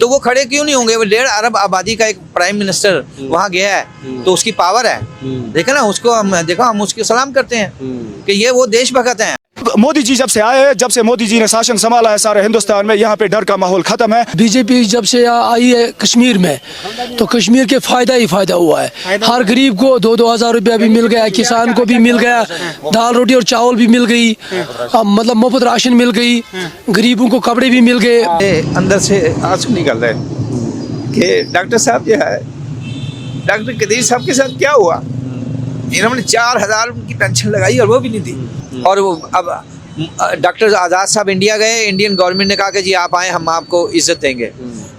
तो वो खड़े क्यों नहीं होंगे? वो 1.5 अरब आबादी का एक प्राइम मिनिस्टर वहाँ गया है तो उसकी पावर है। देखा ना उसको, हम उसके सलाम करते हैं कि ये वो देशभक्त हैं। मोदी जी जब से आए हैं, जब से मोदी जी ने शासन संभाला है सारे हिंदुस्तान में, यहाँ पे डर का माहौल खत्म है। बीजेपी जब से आई है कश्मीर में तो कश्मीर के फायदा ही फायदा हुआ है। हर गरीब को 2-2 हज़ार रुपया भी मिल गया, किसान को भी मिल गया, दाल रोटी और चावल भी मिल गई, मतलब मुफ्त राशन मिल गई, गरीबों को कपड़े भी मिल गए। अंदर से आंसू निकल रहे कि डॉक्टर साहब जो है, डॉक्टर कदीर साहब के साथ क्या हुआ? इन्होंने 4,000 की पेंशन लगाई और वो भी नहीं दी। और वो अब डॉक्टर आज़ाद साहब इंडिया गए, इंडियन गवर्नमेंट ने कहा कि जी आप आए, हम आपको इज्जत देंगे,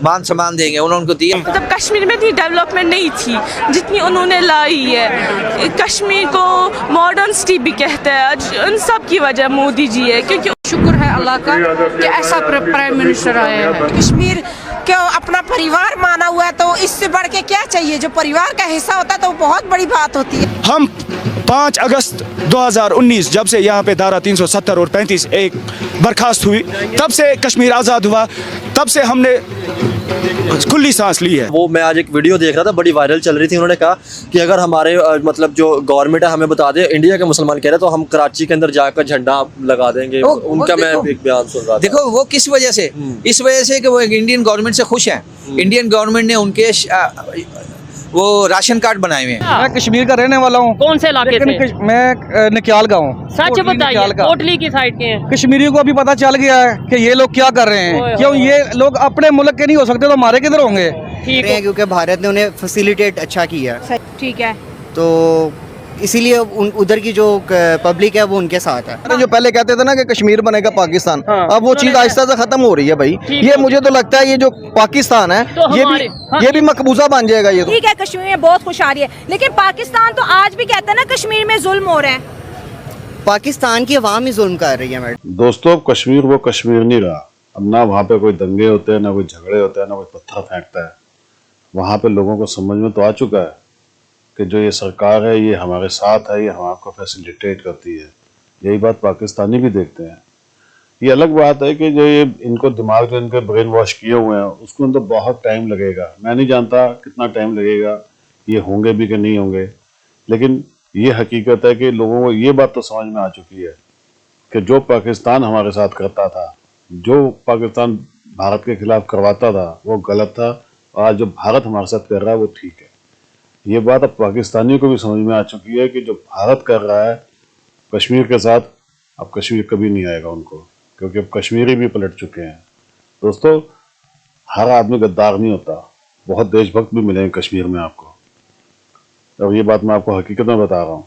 मान सम्मान देंगे, उन्होंने उनको दिया। मतलब कश्मीर में इतनी डेवलपमेंट नहीं थी जितनी उन्होंने लाई है। कश्मीर को मॉडर्न सिटी भी कहते हैं, उन सब की वजह मोदी जी है। क्योंकि शुक्र है अल्लाह का कि ऐसा प्राइम मिनिस्टर आया है। कश्मीर क्यों अपना परिवार माना हुआ है, तो इससे बढ़ के क्या चाहिए? जो परिवार का हिस्सा होता है तो बहुत बड़ी बात होती है। हम 5 अगस्त 2019 जब से यहाँ पे धारा 370 और 35 एक बर्खास्त हुई, तब से कश्मीर आज़ाद हुआ, तब से हमने खुली सांस ली है। वो मैं आज एक वीडियो देख रहा था, बड़ी वायरल चल रही थी। उन्होंने कहा कि अगर हमारे मतलब जो गवर्नमेंट है हमें बता दे इंडिया के मुसलमान कह रहे तो हम कराची के अंदर जाकर झंडा लगा देंगे। उनका मैं एक बयान सुन रहा था। देखो वो किस वजह से, इस वजह से कि वो इंडियन गवर्नमेंट से खुश हैं। इंडियन गवर्नमेंट ने उनके वो राशन कार्ड बनाए हुए हैं। मैं कश्मीर का रहने वाला हूँ। कौन से इलाके से? मैं निक्याल का हूँ। सच बताइए, कोटली की साइड के हैं। कश्मीरियों को अभी पता चल गया है कि ये लोग क्या कर रहे हैं। क्यों ये लोग अपने मुल्क के नहीं हो सकते तो हमारे किधर होंगे? ठीक है, क्योंकि भारत ने उन्हें फैसिलिटेट अच्छा किया। ठीक है, तो इसीलिए उधर की जो पब्लिक है वो उनके साथ है। जो पहले कहते थे ना कि कश्मीर बनेगा पाकिस्तान, अब वो चीज आहिस्ता से खत्म हो रही है भाई। ये मुझे तो लगता है ये जो पाकिस्तान है तो ये भी मकबूजा बन जाएगा। ये ठीक है, कश्मीर में बहुत खुशहाली है, लेकिन पाकिस्तान तो आज भी कहता है ना कश्मीर में जुल्म हो रहे हैं। पाकिस्तान की अवाम ही जुल्म कर रही है मैडम। दोस्तों, कश्मीर वो कश्मीर नहीं रहा। अब ना वहाँ पे कोई दंगे होते हैं, ना कोई झगड़े होते हैं, ना कोई पत्थर फेंकता है। वहाँ पे लोगों को समझ में तो आ चुका है कि जो ये सरकार है ये हमारे साथ है, ये हमारे फैसिलिटेट करती है। यही बात पाकिस्तानी भी देखते हैं। ये अलग बात है कि जो ये इनको दिमाग जो इनके ब्रेन वॉश किए हुए हैं उसको तो बहुत टाइम लगेगा। मैं नहीं जानता कितना टाइम लगेगा, ये होंगे भी कि नहीं होंगे, लेकिन ये हकीकत है कि लोगों को ये बात तो समझ में आ चुकी है कि जो पाकिस्तान हमारे साथ करता था, जो पाकिस्तान भारत के खिलाफ करवाता था वो गलत था, और आज जो भारत हमारे साथ कर रहा है वो ठीक है। ये बात अब पाकिस्तानियों को भी समझ में आ चुकी है कि जो भारत कर रहा है कश्मीर के साथ, अब कश्मीर कभी नहीं आएगा उनको, क्योंकि अब कश्मीरी भी पलट चुके हैं। दोस्तों, हर आदमी गद्दार नहीं होता, बहुत देशभक्त भी मिलेंगे कश्मीर में आपको, और ये बात मैं आपको हकीकत में बता रहा हूँ।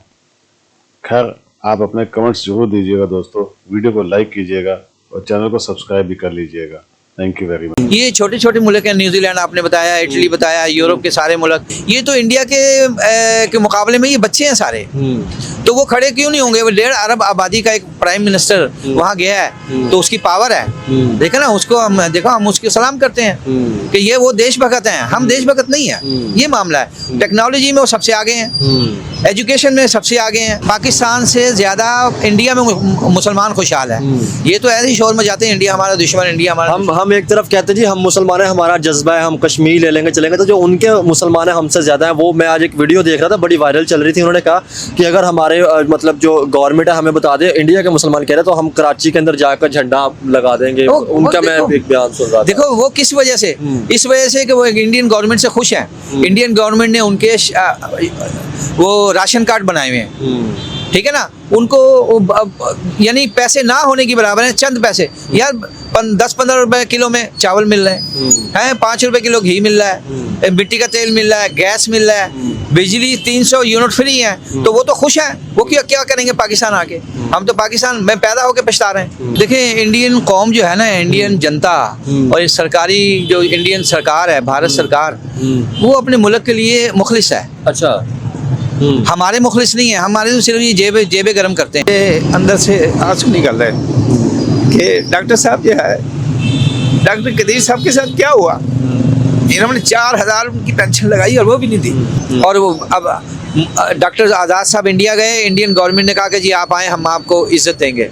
खैर, आप अपने कमेंट्स जरूर दीजिएगा दोस्तों, वीडियो को लाइक कीजिएगा और चैनल को सब्सक्राइब भी कर लीजिएगा। Thank you very much. ये छोटे छोटे मुल्क हैं, न्यूजीलैंड आपने बताया, इटली बताया, यूरोप के सारे मुल्क, ये तो इंडिया के मुकाबले में ये बच्चे हैं सारे। तो वो खड़े क्यों नहीं होंगे? वो 1.5 अरब आबादी का एक प्राइम मिनिस्टर वहाँ गया है तो उसकी पावर है। देखा ना उसको, हम उसके सलाम करते हैं कि ये वो देशभक्त हैं। हम देशभक्त नहीं है, ये मामला है। टेक्नोलॉजी में वो सबसे आगे हैं, एजुकेशन में सबसे आगे हैं। पाकिस्तान से ज्यादा इंडिया में मुसलमान खुशहाल है। ये तो ऐसे ही शोर में जाते हैं इंडिया हमारा दुश्मन, इंडिया हमारा। हम एक तरफ कहते हैं जी हम मुसलमान हैं, हमारा जज्बा है, हम कश्मीर ले लेंगे चलेंगे, तो जो उनके मुसलमान हैं हमसे ज्यादा हैं। वो मैं आज एक वीडियो देख रहा था, बड़ी वायरल चल रही थी। उन्होंने कहा कि अगर हमारे मतलब जो गवर्नमेंट है हमें बता दे इंडिया के मुसलमान कह रहे तो हम कराची के अंदर जाकर झंडा लगा देंगे। उनका मैं एक बयान सुन रहा था। देखो वो किस वजह से, इस वजह से कि वो इंडियन गवर्नमेंट से खुश हैं। इंडियन गवर्नमेंट ने उनके वो राशन कार्ड बनाए हुए हैं, ठीक है ना। उनको यानी पैसे ना होने की बराबर है, चंद पैसे यार, 10-15 रुपए किलो में चावल मिल रहे हैं, 5 रुपए किलो घी मिल रहा है, मिट्टी का तेल मिल रहा है, गैस मिल रहा है, बिजली 300 यूनिट फ्री है। तो वो तो खुश हैं। वो क्या करेंगे पाकिस्तान आके? हम तो पाकिस्तान में पैदा होकर पछता रहे हैं। देखिए, इंडियन कौम जो है ना, इंडियन जनता और इस सरकारी जो इंडियन सरकार है, भारत सरकार, वो अपने मुल्क के लिए मुखलिस है। अच्छा, हमारे मुखलिस नहीं है। हमारे तो सिर्फ ये जेबे गर्म करते हैं। अंदर से आंसू निकल रहे कि डॉक्टर साहब जो है, डॉक्टर कदीर साहब के साथ क्या हुआ? इन्होंने 4,000 की पेंशन लगाई और वो भी नहीं दी। और वो अब डॉक्टर आज़ाद साहब इंडिया गए, इंडियन गवर्नमेंट ने कहा कि जी आप आए, हम आपको इज्जत देंगे,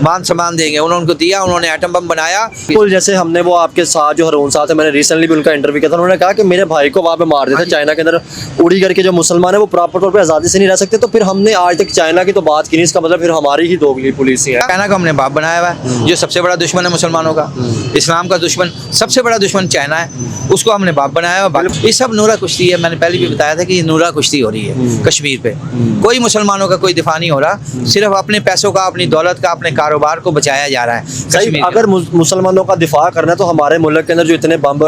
मान सम्मान देंगे। उन्होंने उनको दिया, उन्होंने एटम बम बनाया। बिल्कुल, जैसे हमने वो आपके साथ जो हरून साहब थे, मैंने रिसेंटली भी उनका इंटरव्यू किया था, उन्होंने कहा कि मेरे भाई को वहाँ पे मार देते चाइना के अंदर, उड़ी करके जो मुसलमान है वो प्रॉपर तौर पे आज़ादी से नहीं रह सकते। तो फिर हमने आज तक चाइना की तो बात की नहीं, इसका मतलब फिर हमारी ही दोगली पुलिसी है। चाइना को हमने बाप बनाया हुआ है, जो सबसे बड़ा दुश्मन है मुसलमानों का, इस्लाम का दुश्मन, सबसे बड़ा दुश्मन चाइना है, उसको हमने बाप बनाया हुआ। ये सब नूरा कुश्ती है, मैंने पहले भी बताया था कि ये नूरा कुश्ती हो रही है कश्मीर पे। कोई मुसलमानों का कोई दिफा नहीं हो रहा, सिर्फ अपने पैसों का, अपनी दौलत का, अपने कारोबार को बचाया जा रहा है। सही, अगर मुसलमानों का दिफा करना है तो हमारे मुल्क के अंदर जो इतने बम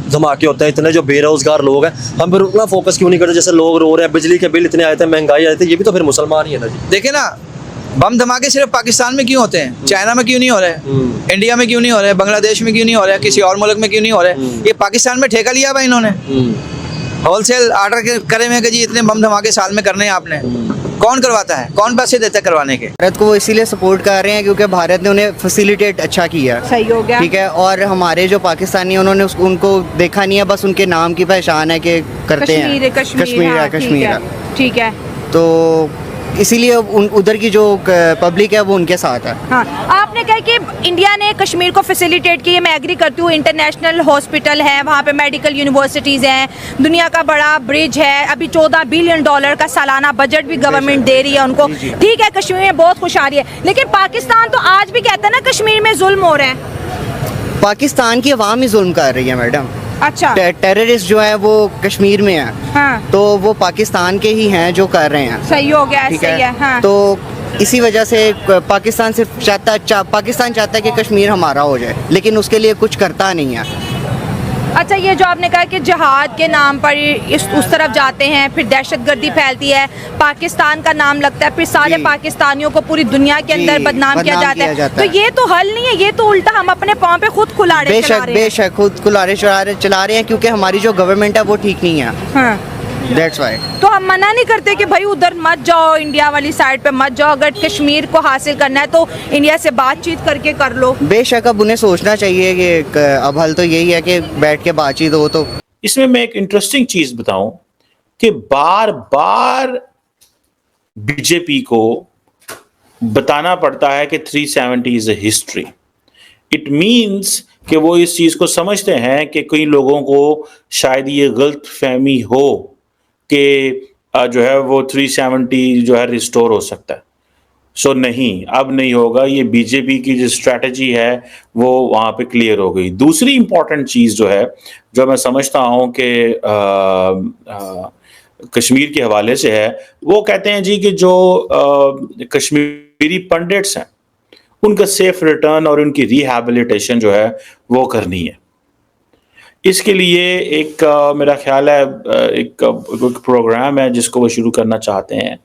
धमाके होते हैं, इतने जो बेरोजगार लोग हैं, हम फिर उतना फोकस क्यों नहीं करते? जैसे लोग रो रहे हैं, बिजली के बिल इतने आए थे, महंगाई आई थी, ये भी तो फिर मुसलमान ही है ना जी। देखे ना, बम धमाके सिर्फ पाकिस्तान में क्यों होते हैं, चाइना में क्यों नहीं हो रहे, इंडिया में क्यों नहीं हो रहे, बांग्लादेश में क्यों नहीं हो रहे, किसी और मुल्क में क्यों नहीं हो रहे? ये पाकिस्तान में ठेका लिया हुआ इन्होंने, होलसेल ऑर्डर करे हुए कि जी इतने बम धमाके साल में करने हैं आपने। कौन करवाता है, कौन पैसे देता है करवाने के? भारत को वो इसीलिए सपोर्ट कर रहे हैं क्योंकि भारत ने उन्हें फैसिलिटेट अच्छा किया। सही हो गया। ठीक है, और हमारे जो पाकिस्तानी उन्होंने उनको देखा नहीं है, बस उनके नाम की पहचान है कि करते हैं कश्मीर। ठीक है, तो इसीलिए उधर की जो पब्लिक है वो उनके साथ है। हाँ, आपने कहा कि इंडिया ने कश्मीर को फैसिलिटेट किया, मैं एग्री करती हूँ। इंटरनेशनल हॉस्पिटल है वहाँ पे, मेडिकल यूनिवर्सिटीज़ हैं, दुनिया का बड़ा ब्रिज है, अभी $14 बिलियन का सालाना बजट भी गवर्नमेंट दे रही है उनको। ठीक है, कश्मीर में बहुत खुशहाली है, लेकिन पाकिस्तान तो आज भी कहता है ना कश्मीर में जुल्म हो रहा है। पाकिस्तान की अवाम ही जुल्म कर रही है मैडम। अच्छा, टेररिस्ट जो है वो कश्मीर में है। हाँ, तो वो पाकिस्तान के ही हैं जो कर रहे हैं। सही हो गया, सही है। हाँ, तो इसी वजह से पाकिस्तान सिर्फ पाकिस्तान चाहता है कि कश्मीर हमारा हो जाए, लेकिन उसके लिए कुछ करता नहीं है। अच्छा, ये जो आपने कहा कि जहाद के नाम पर उस तरफ जाते हैं, फिर दहशतगर्दी फैलती है, पाकिस्तान का नाम लगता है, फिर सारे पाकिस्तानियों को पूरी दुनिया के अंदर बदनाम किया जाता है। तो ये तो हल नहीं है, ये तो उल्टा हम अपने पाँव पे खुद कुल्हाड़े चला रहे हैं। बेशक खुद कुल्हाड़े चला रहे हैं, क्योंकि हमारी जो गवर्नमेंट है वो ठीक नहीं है। हाँ, That's why। तो हम मना नहीं करते कि भाई उधर मत जाओ, इंडिया वाली साइड पे मत जाओ, अगर कश्मीर को हासिल करना है तो इंडिया से बातचीत करके कर लो। बेशक अब उन्हें सोचना चाहिए कि अब हल तो यही है कि बैठ के बातचीत हो। तो इसमें मैं एक इंटरेस्टिंग चीज बताऊं कि बार बार बीजेपी को बताना पड़ता है कि 370 is a history. It means कि वो इस चीज को समझते हैं कि कई लोगों को शायद ये गलत फहमी हो कि जो है वो 370 जो है रिस्टोर हो सकता है। सो नहीं, अब नहीं होगा। ये बीजेपी की जो स्ट्रैटेजी है वो वहाँ पे क्लियर हो गई। दूसरी इंपॉर्टेंट चीज़ जो है, जो मैं समझता हूँ कि कश्मीर के हवाले से है, वो कहते हैं जी कि जो कश्मीरी पंडिट्स हैं उनका सेफ रिटर्न और उनकी रिहैबिलिटेशन जो है वो करनी है। इसके लिए एक मेरा ख्याल है एक प्रोग्राम है जिसको वो शुरू करना चाहते हैं,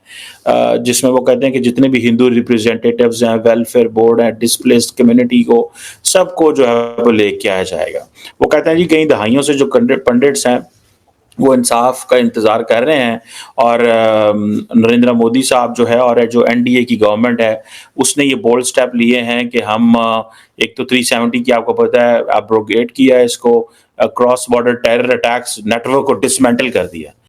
जिसमें वो कहते हैं कि जितने भी हिंदू रिप्रेजेंटेटिव्स हैं, वेलफेयर बोर्ड है, डिस्प्लेस्ड कम्युनिटी को, सबको जो है वो लेके आया जाएगा। वो कहते हैं जी कई दहाइयों से जो पंडिट्स हैं वो इंसाफ का इंतज़ार कर रहे हैं, और नरेंद्र मोदी साहब जो है और जो एनडीए की गवर्नमेंट है उसने ये बोल्ड स्टेप लिए हैं कि हम एक तो 370 की आपको पता है एब्रोगेट किया है, इसको cross border terror attacks network को डिसमेंटल कर दिया।